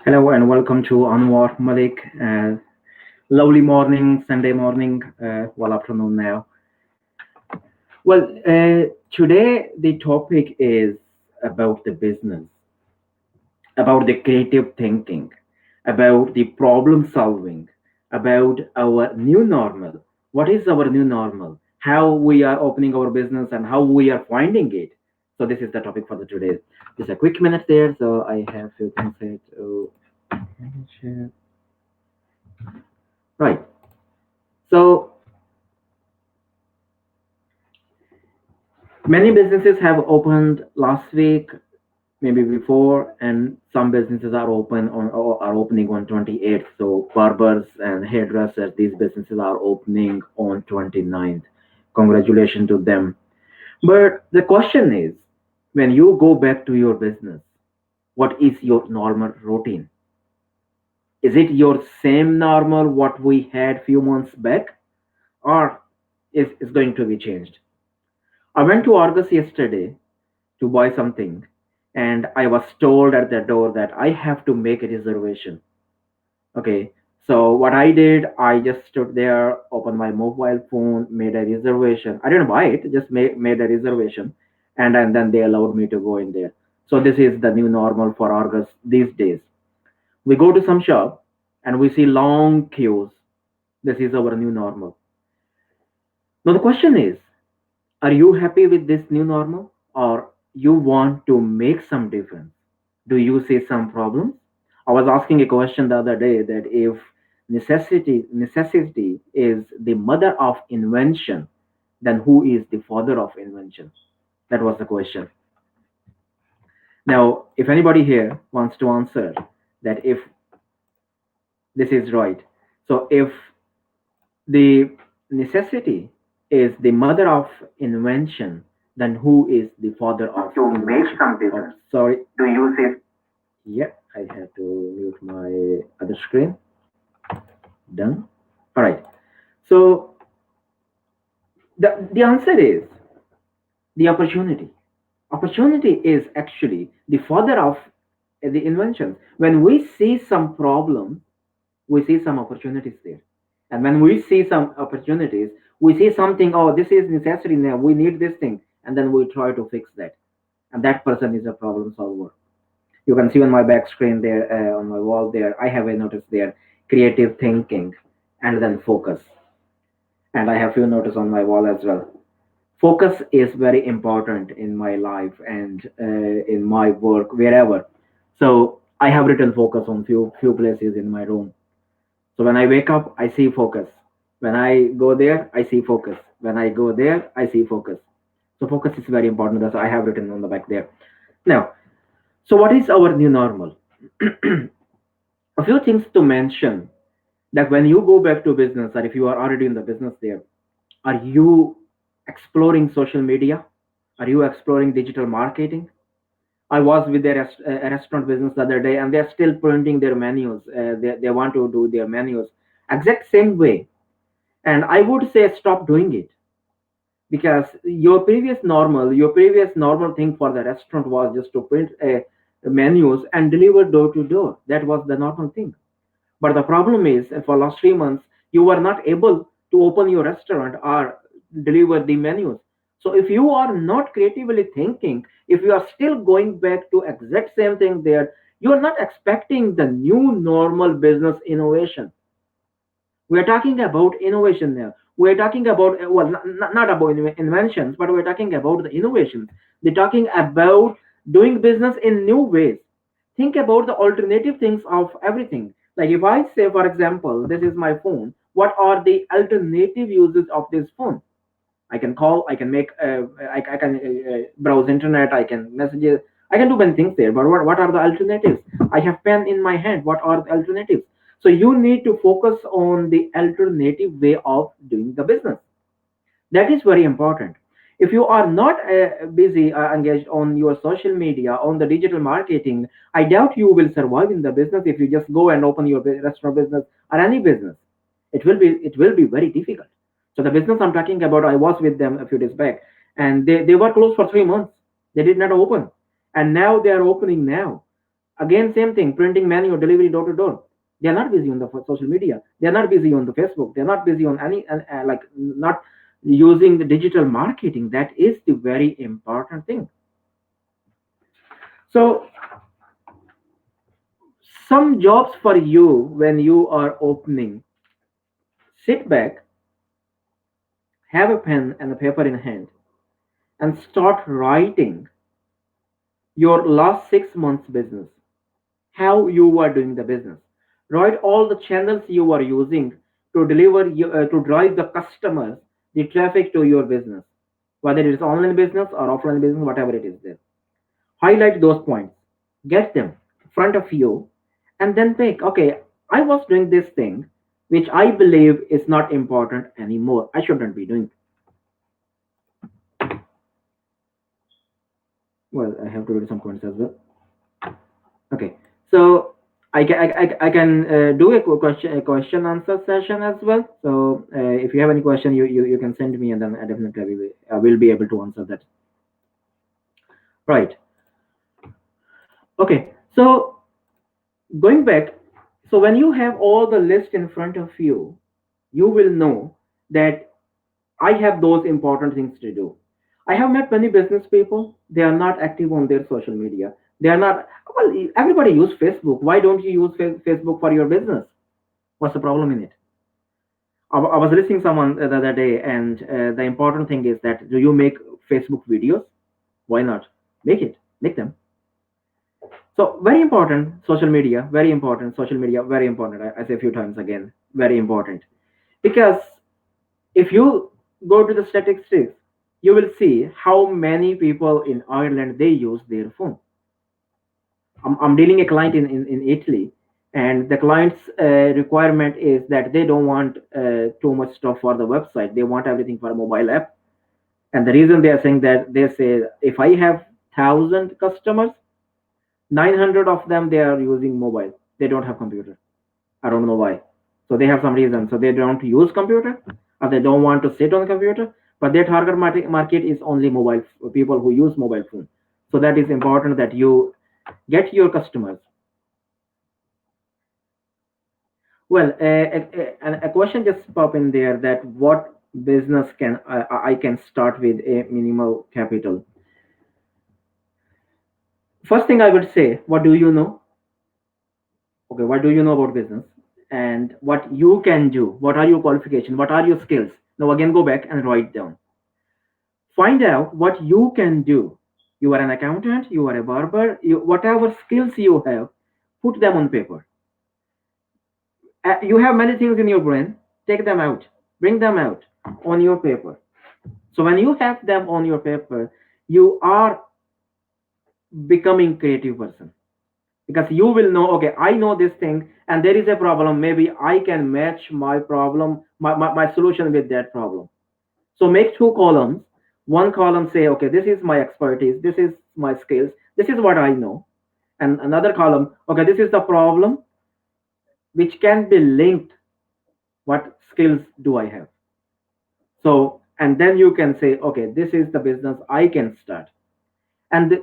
Hello and welcome to Anwar Malik. Lovely morning, Sunday morning, well afternoon now. Today the topic is about the business, about the creative thinking, about the problem solving, about our new normal. What is our new normal? How we are opening our business and how we are finding it. So this is the topic for the today. Just a quick minute there. So I have few things here to share. Right. So many businesses have opened last week, maybe before, and some businesses are open on or are opening on 28th. So barbers and hairdressers, these businesses are opening on 29th. Congratulations to them. But the question is, when you go back to your business, what is your normal routine? Is it your same normal what we had few months back, or is it's going to be changed? I went to Argos yesterday to buy something, and I was told at the door that I have to make a reservation. Okay, so what I did, I just stood there, opened my mobile phone, made a reservation. I didn't buy it, just made a reservation, and then they allowed me to go in there. So this is the new normal for Argos these days. We go to some shop and we see long queues. This is our new normal. Now the question is, are you happy with this new normal, or you want to make some difference? Do you see some problems? I was asking a question the other day that if necessity is the mother of invention, then who is the father of invention? That was the question. Now, if anybody here wants to answer that if this is right, so if the necessity is the mother of invention, then who is the father of To make invention? some Oh, business. sorry. Do you say Yeah, I had to mute my other screen. Done. All right. So the answer is the opportunity. Opportunity is actually the father of the inventions. When we see some problem, we see some opportunities there. And when we see some opportunities, we see something, oh, this is necessary now, we need this thing, and then we try to fix that. And that person is a problem solver. You can see on my back screen there, on my wall there, I have a notice there, creative thinking, and then focus. And I have few notice on my wall as well. Focus is very important in my life and in my work, wherever. So I have written focus on few places in my room. So when I wake up, I see focus. When I go there, I see focus. When I go there, I see focus. So focus is very important. That's I have written on the back there. Now, so what is our new normal? A few things to mention that when you go back to business, or if you are already in the business there, are you exploring social media? Are you exploring digital marketing? I was with a restaurant business the other day, and they're still printing their menus. They want to do their menus exact same way, and I would say stop doing it, because your previous normal thing for the restaurant was just to print menus and deliver door to door. That was the normal thing. But the problem is, for last 3 months, you were not able to open your restaurant or deliver the menus. So if you are not creatively thinking, if you are still going back to exact same thing there, you are not expecting the new normal business innovation. We are talking about innovation now. We are talking about not about inventions, but we're talking about the innovations. They're talking about doing business in new ways. Think about the alternative things of everything. Like if I say, for example, this is my phone, what are the alternative uses of this phone? I can call, I can make, I can browse internet, I can messages, I can do many things there. But what are the alternatives? I have pen in my hand. What are the alternatives? So you need to focus on the alternative way of doing the business. That is very important. If you are not busy engaged on your social media, on the digital marketing, I doubt you will survive in the business if you just go and open your restaurant business or any business. It will be very difficult. So the business I'm talking about, I was with them a few days back, and they were closed for 3 months. They did not open, and now they are opening now. Again, same thing, printing manual delivery door to door. They are not busy on the social media. They are not busy on the Facebook. They are not busy on any like not using the digital marketing. That is the very important thing. So some jobs for you when you are opening, sit back, have a pen and a paper in hand, and start writing your last 6 months business, how you are doing the business. Write all the channels you are using to deliver to drive the customers, the traffic to your business, whether it is online business or offline business, whatever it is there. Highlight those points, get them in front of you, and then think, okay, I was doing this thing which I believe is not important anymore. I shouldn't be doing. Well, I have to read some points as well. Okay, so I can do a question answer session as well. So if you have any question, you can send me, and then I definitely will be able to answer that. Right. Okay. So going back, so when you have all the list in front of you, you will know that I have those important things to do. I have met many business people. They are not active on their social media. They are not. Well, everybody use Facebook. Why don't you use Facebook for your business? What's the problem in it? I was listening someone the other day, and the important thing is that do you make Facebook videos? Why not? Make it. Make them. So very important. Social media. Very important. Social media. Very important. I say a few times again. Very important because if you go to the statistics, you will see how many people in Ireland they use their phone. I'm dealing a client in Italy, and the client's requirement is that they don't want too much stuff for the website. They want everything for a mobile app. And the reason they are saying that, they say if I have 1,000 customers, 900 of them they are using mobile. They don't have computer. I don't know why. So they have some reason. So they don't use computer, or they don't want to sit on the computer. But their target market is only mobile people who use mobile phone. So that is important that you get your customers. Well, a question just pop in there that what business can I can start with a minimal capital. First thing I would say, what do you know? Okay, what do you know about business? And what you can do? What are your qualifications? What are your skills? Now again, go back and write down. Find out what you can do. You are an accountant, you are a barber, whatever skills you have, put them on paper. You have many things in your brain, take them out, bring them out on your paper. So when you have them on your paper, you are becoming creative person, because you will know, okay, I know this thing and there is a problem, maybe I can match my problem, my solution with that problem. So make two columns. One column say, okay, this is my expertise, this is my skills, this is what I know. And another column, okay, this is the problem which can be linked, what skills do I have. So and then you can say, okay, this is the business I can start. And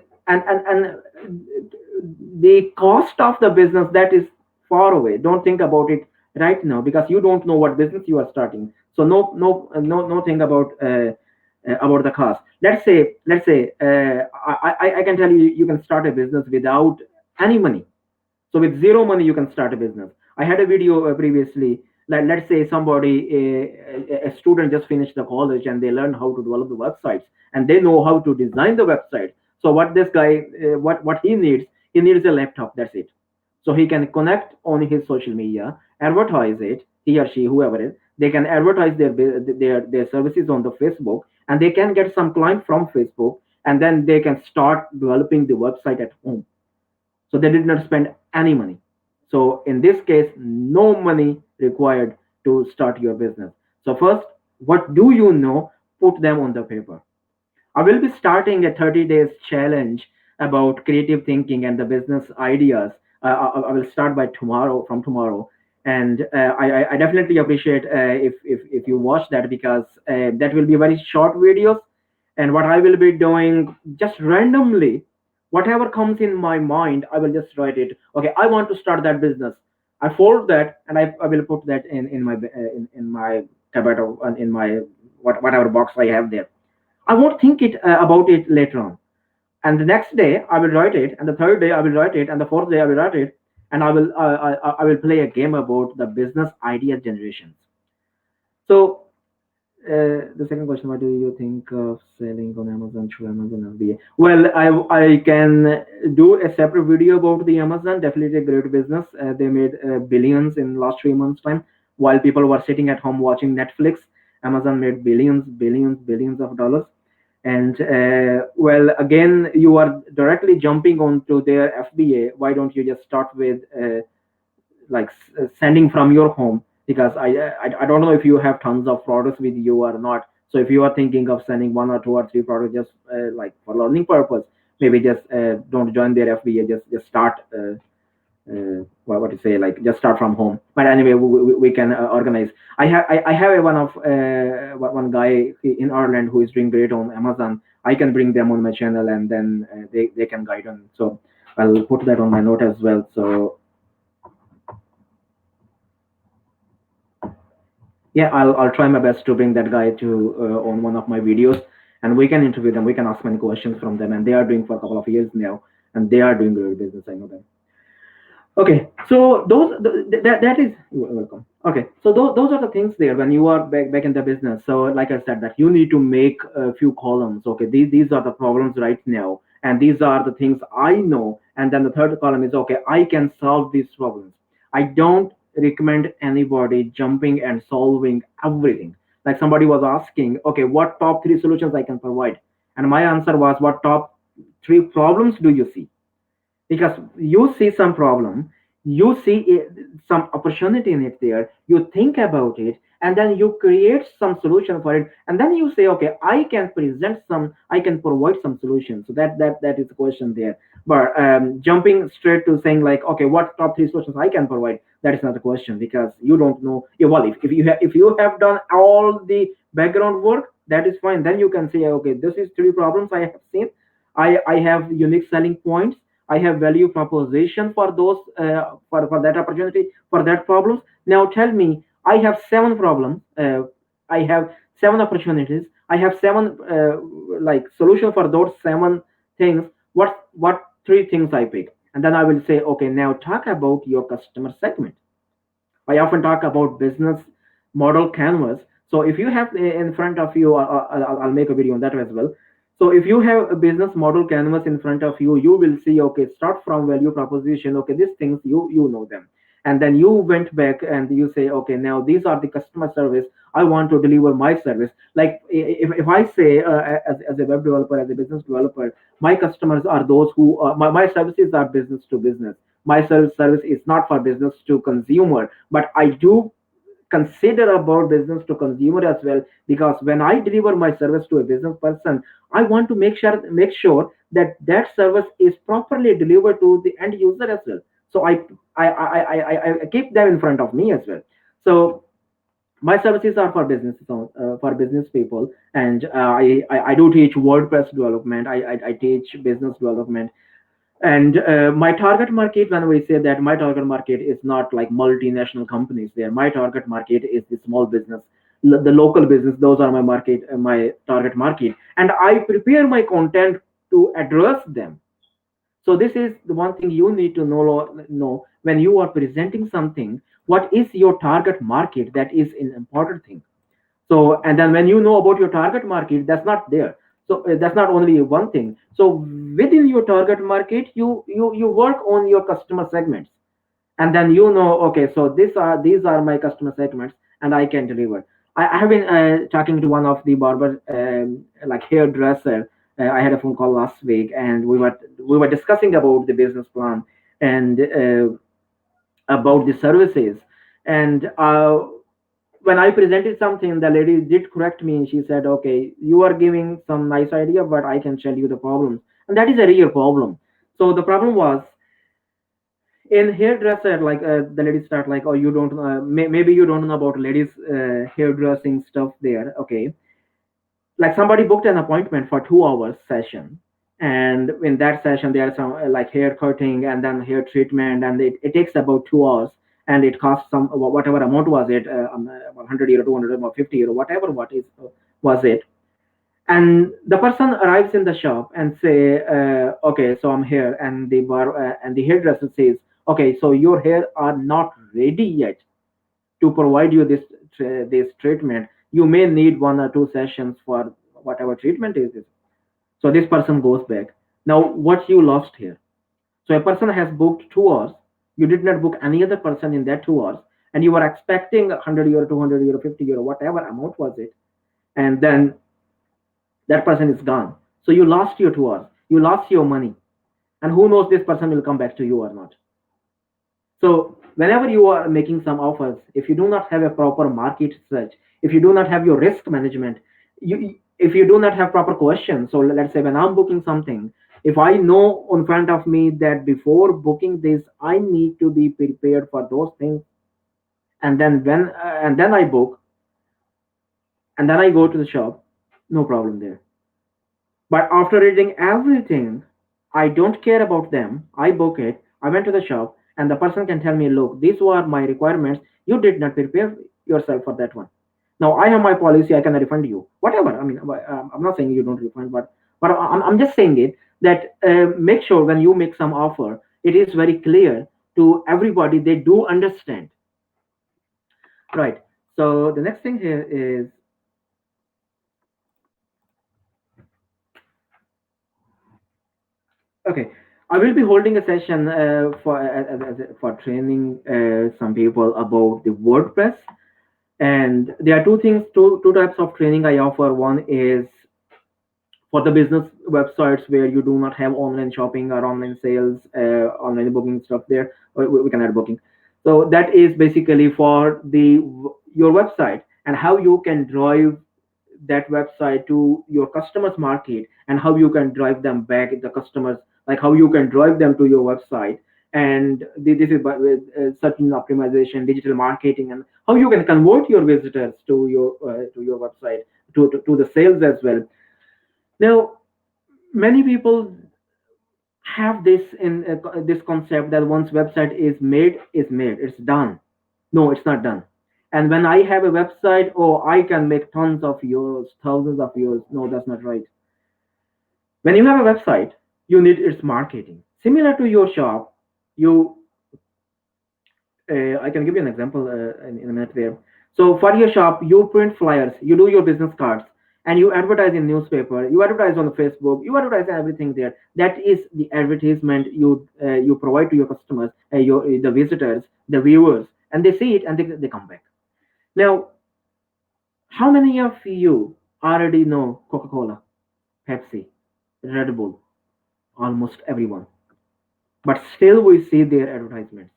the cost of the business, that is far away. Don't think about it right now, because you don't know what business you are starting. So no thing about the cost. Let's say I can tell you, you can start a business without any money. So with zero money you can start a business. I had a video previously, like let's say somebody, a student just finished the college and they learn how to develop the websites, and they know how to design the website. So what this guy, what he needs a laptop, that's it. So he can connect on his social media, advertise it, he or she, whoever it is, they can advertise their services on the Facebook, and they can get some client from Facebook, and then they can start developing the website at home. So they did not spend any money. So in this case, no money required to start your business. So first, what do you know? Put them on the paper. I will be starting a 30 days challenge about creative thinking and the business ideas. I will start by tomorrow, from tomorrow. And I definitely appreciate if you watch that, because that will be very short videos. And what I will be doing just randomly, Whatever comes in my mind, I will just write it. Okay, I want to start that business. I fold that and I will put that in my cupboard or in my whatever box I have there. I won't think it about it later on. And the next day I will write it, and the third day I will write it, and the fourth day I will write it, and I will play a game about the business idea generations. So the second question: what do you think of selling on Amazon through Amazon FBA? Well, I can do a separate video about the Amazon. Definitely a great business. They made billions in last 3 months time, while people were sitting at home watching Netflix. Amazon made billions, billions, billions of dollars. And well, again, you are directly jumping onto their FBA. Why don't you just start with like sending from your home? Because I don't know if you have tons of products with you or not. So if you are thinking of sending one or two or three products just like for learning purpose, maybe just don't join their FBA. Just start. What to say, like just start from home. But anyway, we can organize. I have one of one guy in Ireland who is doing great on Amazon. I can bring them on my channel, and then they can guide on. So I'll put that on my note as well. So yeah, I'll try my best to bring that guy to on one of my videos, and we can interview them. We can ask many questions from them, and they are doing for a couple of years now, and they are doing great business. I know that. Okay, so that is you're welcome. Okay, so those are the things there when you are back in the business. So like I said, that you need to make a few columns. Okay, these are the problems right now, and these are the things I know. And then the third column is okay, I can solve these problems. I don't recommend anybody jumping and solving everything. Like somebody was asking, okay, what top three solutions I can provide, and my answer was, what top three problems do you see? Because you see some problem, you see some opportunity in it there, you think about it, and then you create some solution for it, and then you say, okay, I can present some, I can provide some solution. So that is the question there. But jumping straight to saying like, okay, what top three solutions I can provide, that is not a question, because you don't know. Yeah, well, if you have done all the background work, that is fine. Then you can say, okay, this is three problems I have seen. I have unique selling points. I have value proposition for those for that opportunity, for that problems. Now tell me, I have seven problems. I have seven opportunities. I have seven like solution for those seven things. What three things I pick? And then I will say, okay, now talk about your customer segment. I often talk about business model canvas. So if you have in front of you, I'll make a video on that as well. So if you have a business model canvas in front of you, you will see, okay, start from value proposition. Okay, these things you know them, and then you went back and you say, okay, now these are the customer service. I want to deliver my service. Like if I say as a web developer, as a business developer, my customers are those who my services are business to business. My service is not for business to consumer, but I do consider about business to consumer as well, because when I deliver my service to a business person, I want to make sure that that service is properly delivered to the end user as well. So I keep them in front of me as well. So my services are for for business people, and I do teach WordPress development. I teach business development. And my target market, when we say that my target market is not like multinational companies, there, my target market is the small business, the local business. Those are my market, my target market, and I prepare my content to address them. So this is the one thing you need to know when you are presenting something. What is your target market? That is an important thing. So and then when you know about your target market, that's not there. So that's not only one thing. So within your target market, you work on your customer segments, and then you know, okay, so these are my customer segments, and I can deliver. I have been talking to one of the barber, like hairdresser. I had a phone call last week, and we were discussing about the business plan, and about the services. And when I presented something, the lady did correct me, and she said, "Okay, you are giving some nice idea, but I can tell you the problems." And that is a real problem. So the problem was in hairdresser, like the ladies start like, "Oh, you don't, maybe you don't know about ladies hairdressing stuff there." Okay, like somebody booked an appointment for 2 hours session, And in that session there are some like hair cutting and then hair treatment, and it takes about 2 hours, and it costs some whatever amount was it, 100 euro, 200 or 50 euro, whatever what is was it. And the person arrives in the shop and say, okay, so I'm here, and and the hairdresser says, okay, so your hair are not ready yet to provide you this treatment. You may need 1 or 2 sessions for whatever treatment is it. So this person goes back. Now what you lost here? So a person has booked 2 hours. You did not book any other person in that 2 hours, and you were expecting 100 euro, 200 euro, 50 euro, whatever amount was it, and then that person is gone. So you lost your 2 hours. You lost your money, and who knows this person will come back to you or not. So whenever you are making some offers, if you do not have a proper market search, if you do not have your risk management, if you do not have proper questions. So let's say when I'm booking something, if I know in front of me that before booking this, I need to be prepared for those things, and then I book, and then I go to the shop, no problem there. But after reading everything, I don't care about them. I book it. I went to the shop, and the person can tell me, look, these were my requirements. You did not prepare yourself for that one. Now I have my policy. I can refund you. Whatever. I mean, I'm not saying you don't refund, but I'm just saying it that make sure when you make some offer, it is very clear to everybody. They do understand, right? So the next thing here is, okay, I will be holding a session for training some people about the WordPress, and there are two things, two types of training I offer. One is for the business websites where you do not have online shopping or online sales, online booking stuff there. We can add booking. So that is basically for the your website and how you can drive that website to your customers market, and how you can drive them back the customers, like how you can drive them to your website. And this is with certain optimization, digital marketing, and how you can convert your visitors to your website, to the sales as well. Now many people have this concept that once website is made, it's done. No, it's not done. And when I have a website, oh, I can make tons of euros, thousands of euros. No, that's not right. When you have a website, you need its marketing. Similar to your shop, you I can give you an example in a minute there. So for your shop, you print flyers, you do your business cards, and you advertise in newspaper, you advertise on Facebook, you advertise everything there. That is the advertisement you provide to your customers, the visitors, the viewers, and they see it and they come back. Now, how many of you already know Coca-Cola, Pepsi, Red Bull? Almost everyone. But still, we see their advertisements.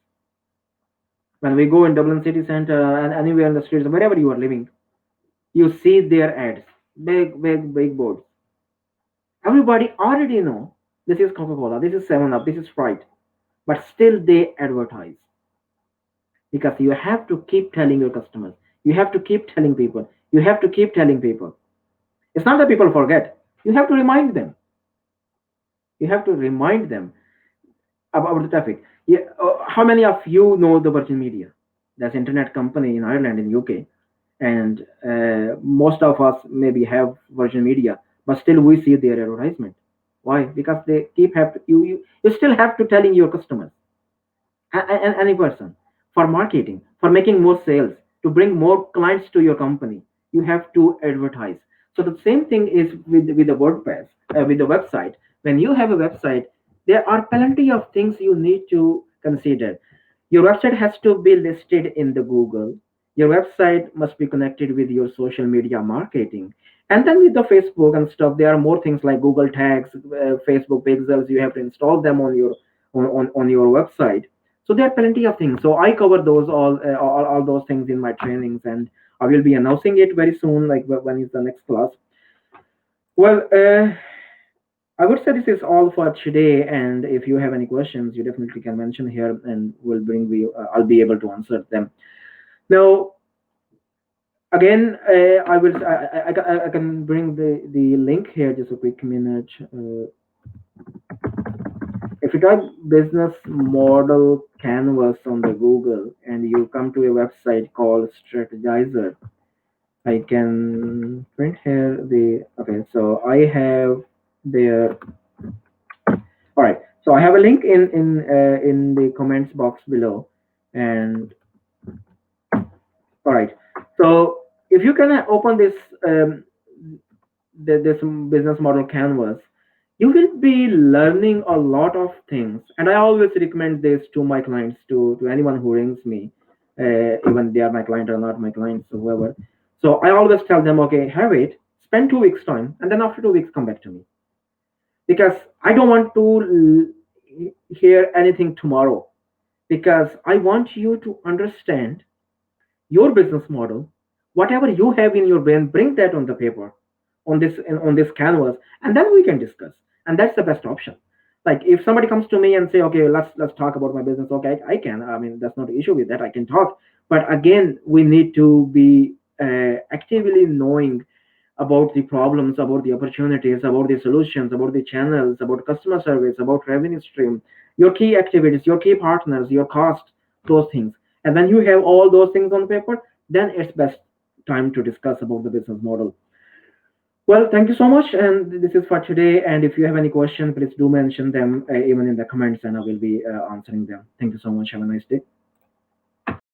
When we go in Dublin city center and anywhere in the streets, wherever you are living, you see their ads, big boards. Everybody already know this is Coca-Cola, this is Seven Up, this is Sprite, but still they advertise because you have to keep telling your customers, you have to keep telling people, you have to keep telling people. It's not that people forget. You have to remind them. You have to remind them about the traffic. Yeah, how many of you know the Virgin Media? That's internet company in Ireland, in UK, and most of us maybe have Virgin Media, but still we see their advertisement. Why? Because they keep have to, you still have to telling your customers and any person, for marketing, for making more sales, to bring more clients to your company. You have to advertise. So the same thing is with the WordPress, with the website. When you have a website, there are plenty of things you need to consider. Your website has to be listed in the Google. Your website must be connected with your social media marketing. And then with the Facebook and stuff, there are more things like Google tags, Facebook pixels. You have to install them on on your website. So there are plenty of things. So I cover those all those things in my trainings, and I will be announcing it very soon, like when is the next class. Well, I would say this is all for today, and if you have any questions, you definitely can mention here, and we'll bring you. I'll be able to answer them. Now, again, I will. I can bring the link here. Just a quick minute. If you type business model canvas on the Google and you come to a website called Strategizer, I can print here the okay. So I have there. All right. So I have a link in the comments box below, and all right. So if you can open this um, this business model canvas, you will be learning a lot of things. And I always recommend this to my clients, to anyone who rings me, even they are my client or not my clients, whoever. So I always tell them, okay, have it, spend 2 weeks time, and then after 2 weeks come back to me, because I don't want to hear anything tomorrow, because I want you to understand your business model. Whatever you have in your brain, bring that on the paper, on this canvas, and then we can discuss. And that's the best option. Like if somebody comes to me and say, okay, let's talk about my business, okay, I can, I mean, that's not an issue with that, I can talk. But again, we need to be actively knowing about the problems, about the opportunities, about the solutions, about the channels, about customer service, about revenue stream, your key activities, your key partners, your cost, those things. And when you have all those things on paper, then it's best time to discuss about the business model. Well, thank you so much, and this is for today. And if you have any question, please do mention them even in the comments, and I will be answering them. Thank you so much. Have a nice day.